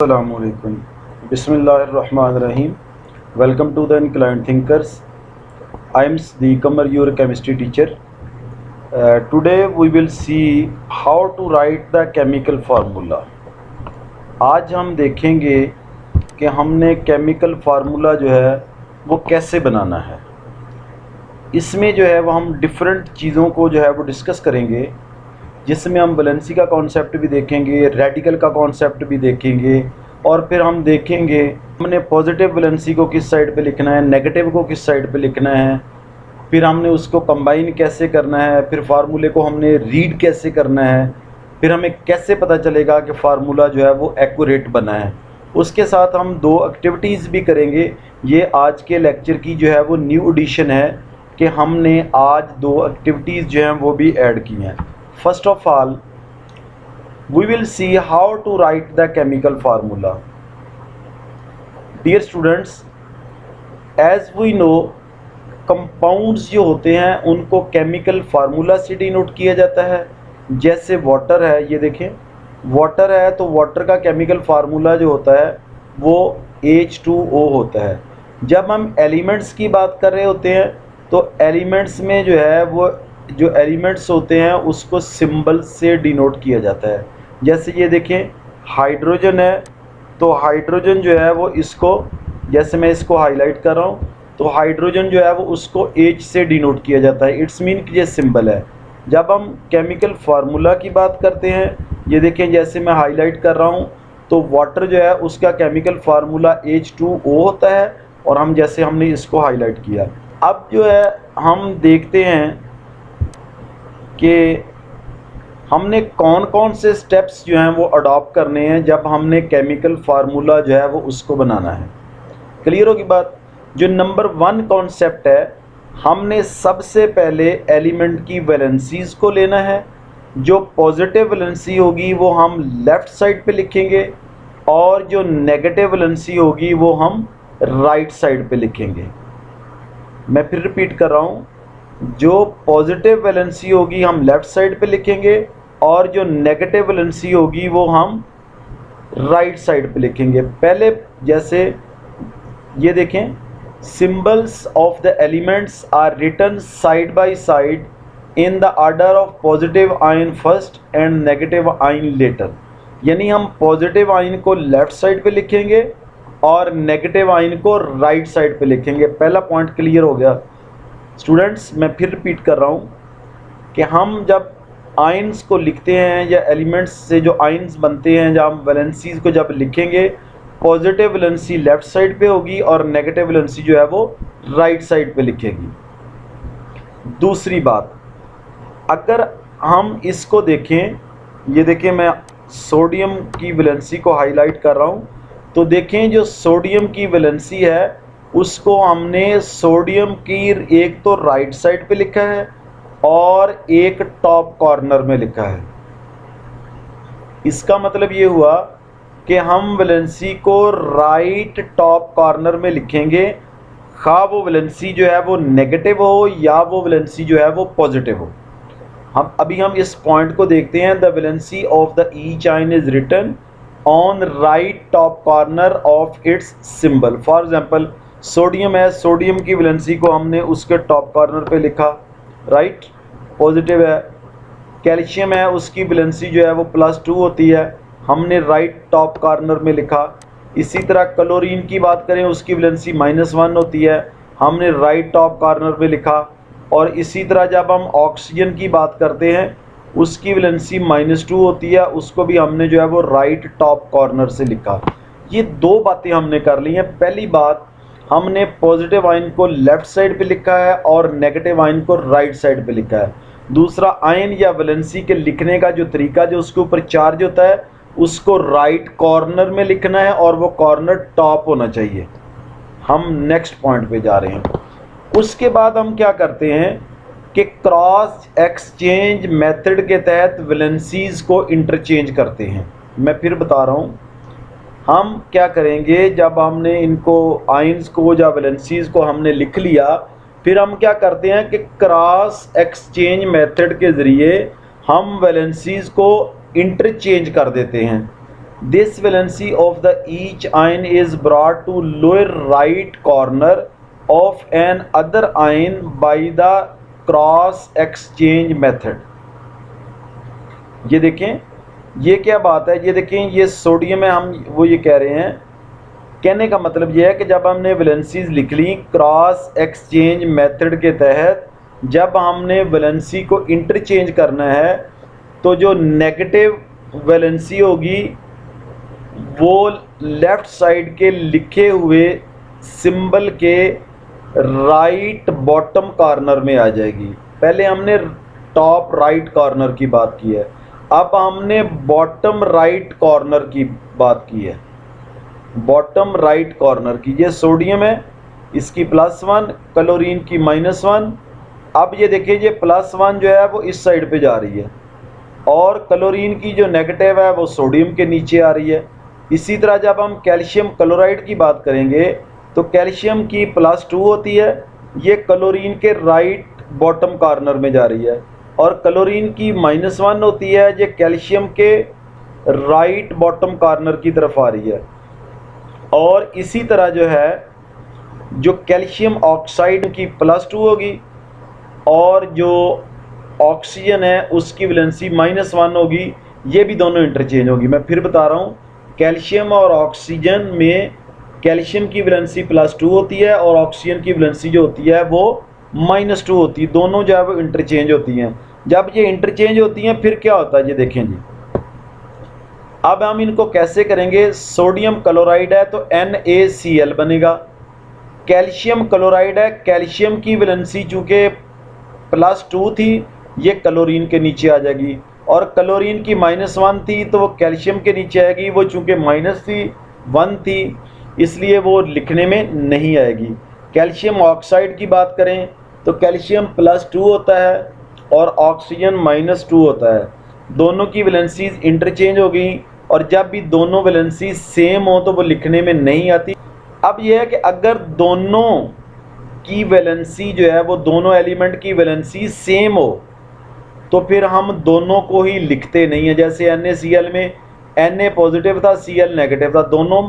Assalamualaikum. Bismillahirrahmanirrahim. Welcome to the Inclined Thinkers. I am Sadiq Kamar, your chemistry teacher. Today we will see how to write the chemical formula. आज हम देखेंगे कि हमने chemical formula जो है वो कैसे बनाना है। इसमें जो है वो हम डिफरेंट चीज़ों को जो है वो डिस्कस करेंगे, जिसमें हम वैलेंसी का कॉन्सेप्ट भी देखेंगे, रेडिकल का कॉन्सेप्ट भी देखेंगे, और फिर हम देखेंगे हमने पॉजिटिव वैलेंसी को किस साइड पे लिखना है, नेगेटिव को किस साइड पे लिखना है, फिर हमने उसको कंबाइन कैसे करना है, फिर फार्मूले को हमने रीड कैसे करना है, फिर हमें कैसे पता चलेगा कि फार्मूला जो है वो एक्यूरेट बना है। उसके साथ हम दो एक्टिविटीज़ भी करेंगे। ये आज के लेक्चर की जो है वो न्यू एडिशन है कि हमने आज दो एक्टिविटीज़ जो हैं वो भी ऐड की हैं। First of all, we will see how to write the chemical formula. Dear students, as we know, compounds जो होते हैं उनको chemical formula से डिनोट किया जाता है। जैसे वाटर है, ये देखें वाटर है तो वाटर का केमिकल फार्मूला जो होता है वो H2O होता है। जब हम एलिमेंट्स की बात कर रहे होते हैं तो एलिमेंट्स में जो है वो जो एलिमेंट्स होते हैं उसको सिंबल से डिनोट किया जाता है। जैसे ये देखें हाइड्रोजन है तो हाइड्रोजन जो है वो इसको, जैसे मैं इसको हाईलाइट कर रहा हूँ तो हाइड्रोजन जो है वो उसको H से डिनोट किया जाता है। इट्स मीन कि ये सिंबल है। जब हम केमिकल फार्मूला की बात करते हैं, ये देखें जैसे मैं हाईलाइट कर रहा हूँ तो वाटर जो है उसका केमिकल फार्मूला H2O होता है, और हम जैसे हमने इसको हाईलाइट किया। अब जो है हम देखते हैं कि हमने कौन कौन से स्टेप्स जो हैं वो अडॉप्ट करने हैं जब हमने केमिकल फार्मूला जो है वो उसको बनाना है। क्लियर होगी बात। जो नंबर 1 कॉन्सेप्ट है, हमने सबसे पहले एलिमेंट की वैलेंसीज़ को लेना है। जो पॉजिटिव वैलेंसी होगी वो हम लेफ़्ट साइड पे लिखेंगे, और जो नेगेटिव वैलेंसी होगी वो हम राइट साइड पे लिखेंगे। मैं फिर रिपीट कर रहा हूँ, जो पॉजिटिव वैलेंसी होगी हम लेफ़्ट साइड पे लिखेंगे, और जो नेगेटिव वैलेंसी होगी वो हम राइट साइड पे लिखेंगे। पहले जैसे ये देखें, symbols of the elements are written side by side in the order of positive ion first and negative ion later. यानी हम पॉजिटिव आयन को लेफ़्ट साइड पे लिखेंगे और नेगेटिव आयन को राइट साइड पे लिखेंगे। पहला पॉइंट क्लियर हो गया स्टूडेंट्स। मैं फिर रिपीट कर रहा हूँ कि हम जब आयन्स को लिखते हैं या एलिमेंट्स से जो आयन्स बनते हैं, जब हम वैलेंसीज़ को जब लिखेंगे, पॉजिटिव वैलेंसी लेफ़्ट साइड पे होगी और नेगेटिव वैलेंसी जो है वो राइट साइड पे लिखेगी। दूसरी बात, अगर हम इसको देखें, ये देखें मैं सोडियम की वैलेंसी को हाईलाइट कर रहा हूँ, तो देखें जो सोडियम की वैलेंसी है उसको हमने सोडियम की एक तो राइट साइड पे लिखा है और एक टॉप कॉर्नर में लिखा है। इसका मतलब ये हुआ कि हम वैलेंसी को राइट टॉप कॉर्नर में लिखेंगे, खा वो वैलेंसी जो है वो नेगेटिव हो या वो वैलेंसी जो है वो पॉजिटिव हो। हम इस पॉइंट को देखते हैं। The valency of the each ion is written on right top corner of its symbol. For example sodium है, सोडियम की वैलेंसी को हमने उसके टॉप कॉर्नर पे लिखा, राइट, पॉजिटिव है। कैल्शियम है, उसकी वैलेंसी जो है वो +2 होती है, हमने राइट टॉप कॉर्नर में लिखा। इसी तरह क्लोरीन की बात करें, उसकी वैलेंसी -1 होती है, हमने राइट टॉप कॉर्नर में लिखा। और इसी तरह जब हम ऑक्सीजन की बात करते हैं, उसकी वैलेंसी -2 होती है, उसको भी हमने जो है वो राइट टॉप कॉर्नर से लिखा। ये दो बातें हमने कर ली हैं। पहली बात, हमने पॉजिटिव आयन को लेफ़्ट साइड पे लिखा है और नेगेटिव आयन को राइट साइड पे लिखा है। दूसरा, आयन या वैलेंसी के लिखने का जो तरीका, जो उसके ऊपर चार्ज होता है उसको राइट कॉर्नर में लिखना है और वो कॉर्नर टॉप होना चाहिए। हम नेक्स्ट पॉइंट पे जा रहे हैं। उसके बाद हम क्या करते हैं कि क्रॉस एक्सचेंज मेथड के तहत वैलेंसीज़ को इंटरचेंज करते हैं। मैं फिर बता रहा हूँ, हम क्या करेंगे, जब हमने इनको आयन्स को या वैलेंसीज़ को हमने लिख लिया, फिर हम क्या करते हैं कि क्रॉस एक्सचेंज मेथड के ज़रिए हम वैलेंसीज़ को इंटरचेंज कर देते हैं। This valency of the each ion is brought to lower right corner of an other ion by the cross exchange method. ये देखें, ये क्या बात है, ये देखें, ये सोडियम है, हम वो ये कह रहे हैं, कहने का मतलब ये है कि जब हमने वैलेंसीज लिख ली क्रॉस एक्सचेंज मेथड के तहत, जब हमने वैलेंसी को इंटरचेंज करना है तो जो नेगेटिव वैलेंसी होगी वो लेफ़्ट साइड के लिखे हुए सिंबल के राइट बॉटम कॉर्नर में आ जाएगी। पहले हमने टॉप राइट कॉर्नर की बात की है, अब हमने बॉटम राइट कॉर्नर की बात की है, बॉटम राइट कॉर्नर की। ये सोडियम है, इसकी +1, क्लोरीन की -1। अब ये देखिए, ये +1 जो है वो इस साइड पे जा रही है और क्लोरीन की जो नेगेटिव है वो सोडियम के नीचे आ रही है। इसी तरह जब हम कैल्शियम क्लोराइड की बात करेंगे तो कैल्शियम की +2 होती है, ये क्लोरीन के राइट बॉटम कॉर्नर में जा रही है, और क्लोरीन की -1 होती है, ये कैल्शियम के राइट बॉटम कॉर्नर की तरफ आ रही है। और इसी तरह जो है, जो कैल्शियम ऑक्साइड की +2 होगी और जो ऑक्सीजन है उसकी वैलेंसी -1 होगी, ये भी दोनों इंटरचेंज होगी। मैं फिर बता रहा हूँ, कैल्शियम और ऑक्सीजन में कैल्शियम की वैलेंसी +2 होती है और ऑक्सीजन की वैलेंसी जो होती है वो -2 होती है, दोनों जो है वो इंटरचेंज होती हैं। जब ये इंटरचेंज होती हैं फिर क्या होता है, ये देखें जी। अब हम इनको कैसे करेंगे, सोडियम क्लोराइड है तो NaCl बनेगा, कैल्शियम क्लोराइड है, कैल्शियम की वैलेंसी चूँकि +2 थी, ये क्लोरीन के नीचे आ जाएगी, और क्लोरीन की -1 थी तो वो कैल्शियम के नीचे आएगी, वो चूँकि -1 थी इसलिए वो लिखने में नहीं आएगी। कैल्शियम ऑक्साइड की बात करें तो कैल्शियम +2 होता है और ऑक्सीजन -2 होता है, दोनों की वैलेंसीज इंटरचेंज हो गई, और जब भी दोनों वैलेंसी सेम हो तो वो लिखने में नहीं आती। अब यह है कि अगर दोनों की वैलेंसी जो है वो दोनों एलिमेंट की वैलेंसी सेम हो तो फिर हम दोनों को ही लिखते नहीं है। जैसे NaCl में Na पॉजिटिव था, Cl नेगेटिव था, दोनों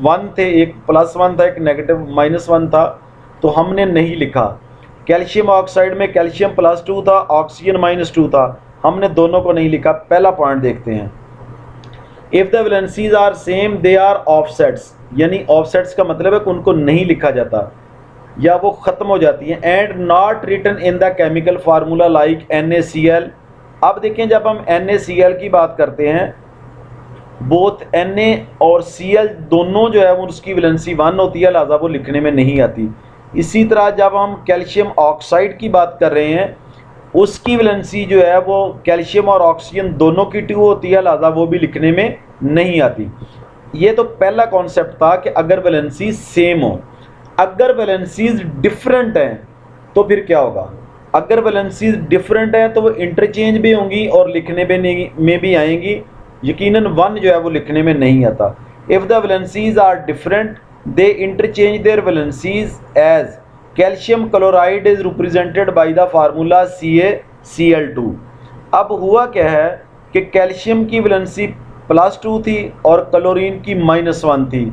1 थे, एक +1 था एक नेगेटिव -1 था, तो हमने नहीं लिखा। कैल्शियम ऑक्साइड में कैल्शियम +2 था, ऑक्सीजन -2 था, हमने दोनों को नहीं लिखा। पहला पॉइंट देखते हैं, if the valencies are same they are offsets, यानी ऑफसेट्स का मतलब है कि उनको नहीं लिखा जाता या वो ख़त्म हो जाती हैं। And not written in the chemical formula like NaCl। अब देखें, जब हम NaCl की बात करते हैं, बोथ Na और Cl दोनों जो है वो उसकी वैलेंसी 1 होती है, लिहाजा वो लिखने में नहीं आती। इसी तरह जब हम कैल्शियम ऑक्साइड की बात कर रहे हैं, उसकी वैलेंसी जो है वो कैल्शियम और ऑक्सीजन दोनों की 2 होती है, लिहाजा वो भी लिखने में नहीं आती। ये तो पहला कॉन्सेप्ट था कि अगर वैलेंसी सेम हो। अगर वैलेंसीज डिफरेंट हैं तो फिर क्या होगा, अगर वैलेंसीज डिफरेंट हैं तो वो इंटरचेंज भी होंगी और लिखने में भी आएंगी, यकीनन 1 जो है वो लिखने में नहीं आता। If the valencies are different they interchange their valencies as calcium chloride is represented by the formula CaCl2। अब हुआ क्या है कि कैल्शियम की वैलेंसी +2 थी और क्लोरीन की -1 थी,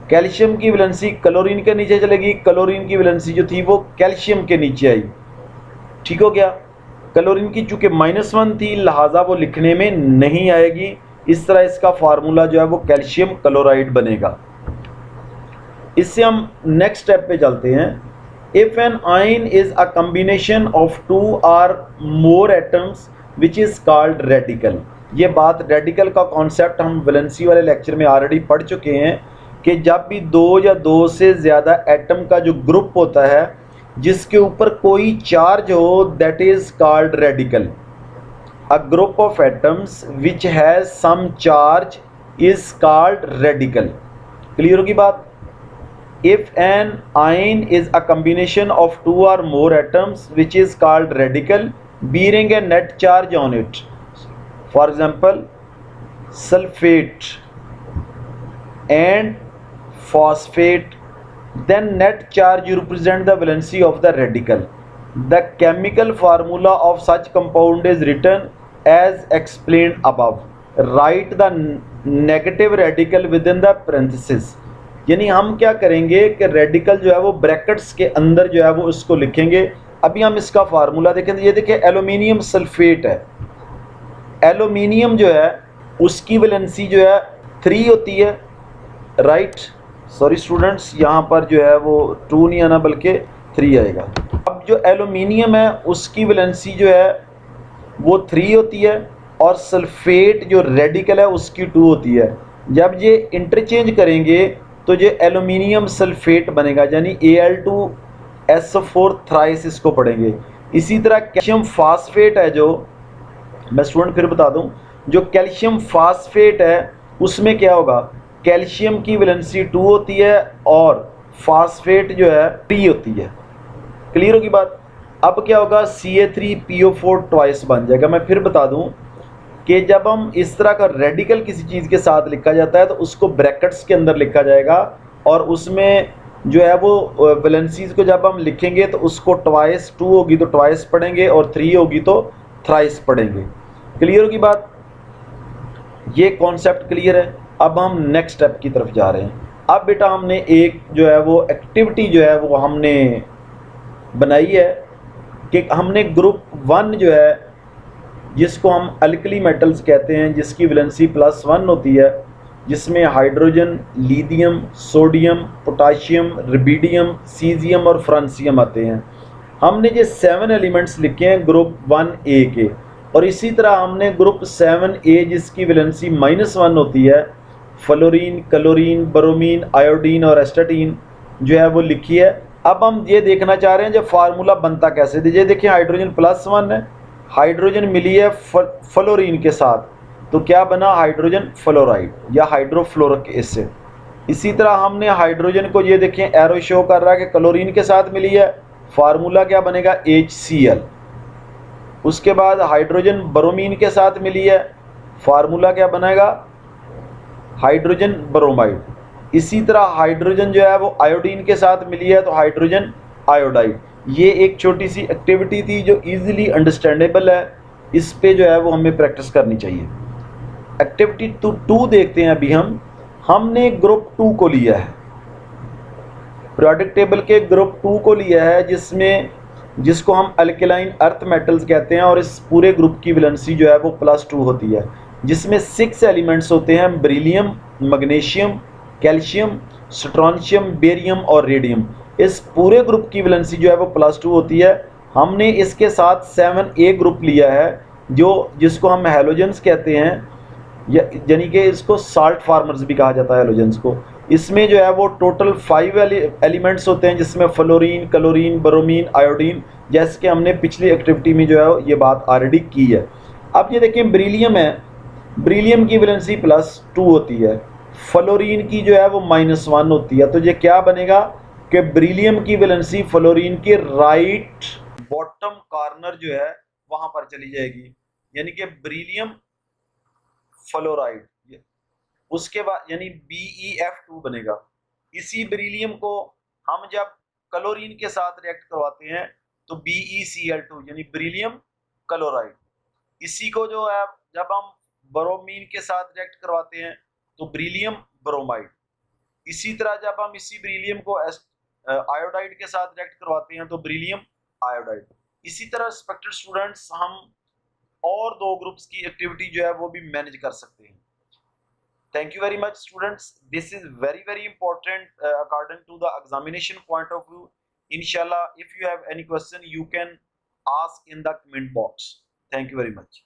कैल्शियम की वैलेंसी क्लोरीन के नीचे चलेगी, क्लोरीन की वैलेंसी जो थी वो कैल्शियम के नीचे आई, ठीक हो गया। क्लोरीन की चूँकि -1 थी लिहाजा वो लिखने में नहीं आएगी, इस तरह इसका फार्मूला जो है वो कैल्शियम क्लोराइड बनेगा। इससे हम नेक्स्ट स्टेप पे चलते हैं। If an ion is a combination of 2 or more atoms which is called radical. ये बात रेडिकल का कॉन्सेप्ट हम वैलेंसी वाले लेक्चर में ऑलरेडी पढ़ चुके हैं कि जब भी 2 या 2 से ज़्यादा एटम का जो ग्रुप होता है जिसके ऊपर कोई चार्ज हो, that is called radical. A group of atoms which has some charge is called radical. Clear होगी बात। If an ion is a combination of 2 or more atoms which is called radical bearing a net charge on it, for example sulfate and phosphate, then net charge represent the valency of the radical. The chemical formula of such compound is written as explained above. Write the negative radical with in the parenthesis, यानी हम क्या करेंगे कि radical जो है वो brackets के अंदर जो है वो इसको लिखेंगे। अभी हम इसका फार्मूला देखेंगे। ये देखिए एल्यूमिनियम सल्फेट है, एल्यूमिनियम जो है उसकी वैलेंसी जो है 3 होती है, राइट। सॉरी स्टूडेंट्स, यहाँ पर जो है वो 2 नहीं आना बल्कि 3 आएगा। अब जो एल्यूमिनियम है उसकी वैलेंसी जो है वो 3 होती है और सल्फेट जो रेडिकल है उसकी 2 होती है। जब ये इंटरचेंज करेंगे तो ये एल्यूमिनियम सल्फेट बनेगा, यानी Al2SO4 थ्राइस इसको पढ़ेंगे। इसी तरह कैल्शियम फास्फेट है, जो मैं स्टूडेंट फिर बता दूं, जो कैल्शियम फास्फेट है उसमें क्या होगा, कैल्शियम की वैलेंसी 2 होती है और फास्फेट जो है 3 होती है। क्लियर होगी बात। अब क्या होगा, Ca3PO4 ट्वाइस बन जाएगा। मैं फिर बता दूं कि जब हम इस तरह का रेडिकल किसी चीज़ के साथ लिखा जाता है तो उसको ब्रैकेट्स के अंदर लिखा जाएगा, और उसमें जो है वो वैलेंसीज को जब हम लिखेंगे तो उसको ट्वाइस, 2 होगी तो ट्वाइस पढ़ेंगे और 3 होगी तो थ्राइस पढ़ेंगे। क्लियर होगी बात, ये कॉन्सेप्ट क्लियर है। अब हम नेक्स्ट स्टेप की तरफ जा रहे हैं। अब बेटा हमने एक जो है वो एक्टिविटी जो है वो हमने बनाई है कि हमने ग्रुप 1 जो है जिसको हम अल्कली मेटल्स कहते हैं, जिसकी वैलेंसी +1 होती है, जिसमें hydrogen, lithium, sodium, potassium, rubidium, caesium और फ्रांसियम आते हैं। हमने ये 7 एलिमेंट्स लिखे हैं ग्रुप 1A के, और इसी तरह हमने ग्रुप 7A जिसकी वैलेंसी -1 होती है, फ्लोरीन, क्लोरीन, ब्रोमीन, आयोडीन और एस्टाटीन जो है वो लिखी है। अब हम ये देखना चाह रहे हैं जो फार्मूला बनता कैसे। ये देखिए हाइड्रोजन +1 है, हाइड्रोजन मिली है फ्लोरीन के साथ, तो क्या बना, हाइड्रोजन फ्लोराइड या हाइड्रोफ्लोरिक एसिड। इसी तरह हमने हाइड्रोजन को, ये देखें एरो शो कर रहा है कि क्लोरीन के साथ मिली है, फार्मूला क्या बनेगा, HCl। उसके बाद हाइड्रोजन ब्रोमीन के साथ मिली है, फार्मूला क्या बनेगा, हाइड्रोजन ब्रोमाइड। इसी तरह हाइड्रोजन जो है वो आयोडीन के साथ मिली है तो हाइड्रोजन आयोडाइड। ये एक छोटी सी एक्टिविटी थी जो इजीली अंडरस्टैंडेबल है, इस पे जो है वो हमें प्रैक्टिस करनी चाहिए। एक्टिविटी 2 देखते हैं अभी हमने ग्रुप 2 को लिया है, पीरियोडिक टेबल के ग्रुप 2 को लिया है, जिसको हम अल्कलाइन अर्थ मेटल्स कहते हैं, और इस पूरे ग्रुप की वैलेंसी जो है वो +2 होती है, जिसमें 6 एलिमेंट्स होते हैं, beryllium, magnesium, calcium, strontium, barium और रेडियम। इस पूरे ग्रुप की वैलेंसी जो है वो +2 होती है। हमने इसके साथ 7A ग्रुप लिया है, जिसको हम हैलोजेंस कहते हैं, यानी कि इसको साल्ट फार्मर्स भी कहा जाता है हैलोजेंस को। इसमें जो है वो टोटल 5 एलिमेंट्स होते हैं, जिसमें फ्लोरीन, क्लोरीन, ब्रोमीन, आयोडीन, जैसे कि हमने पिछली एक्टिविटी में जो है ये बात ऑलरेडी की है। अब ये देखें बेरिलियम है, बेरिलियम की वैलेंसी +2 होती है, फ्लोरीन की जो है वो -1 होती है, तो ये क्या बनेगा कि बेरिलियम की वैलेंसी फ्लोरीन के राइट बॉटम कॉर्नर जो है वहां पर चली जाएगी, यानी कि बेरिलियम फ्लोराइड। उसके बाद यानी BeF2 बनेगा। इसी बेरिलियम को हम जब क्लोरीन के साथ रिएक्ट करवाते हैं तो BeCl2 यानी बेरिलियम क्लोराइड। इसी को जो है जब हम ब्रोमीन के साथ रिएक्ट करवाते हैं तो बेरिलियम ब्रोमाइड। इसी तरह जब हम इसी बेरिलियम को आयोडाइड के साथ रिएक्ट करवाते हैं तो बेरिलियम आयोडाइड। इसी तरह रिस्पेक्टेड स्टूडेंट्स, हम और 2 ग्रुप्स की एक्टिविटी जो है वो भी मैनेज कर सकते हैं। Thank you very much students, this is very important according to the examination point of view. Inshallah, if you have any question you can ask in the comment box. Thank you very much.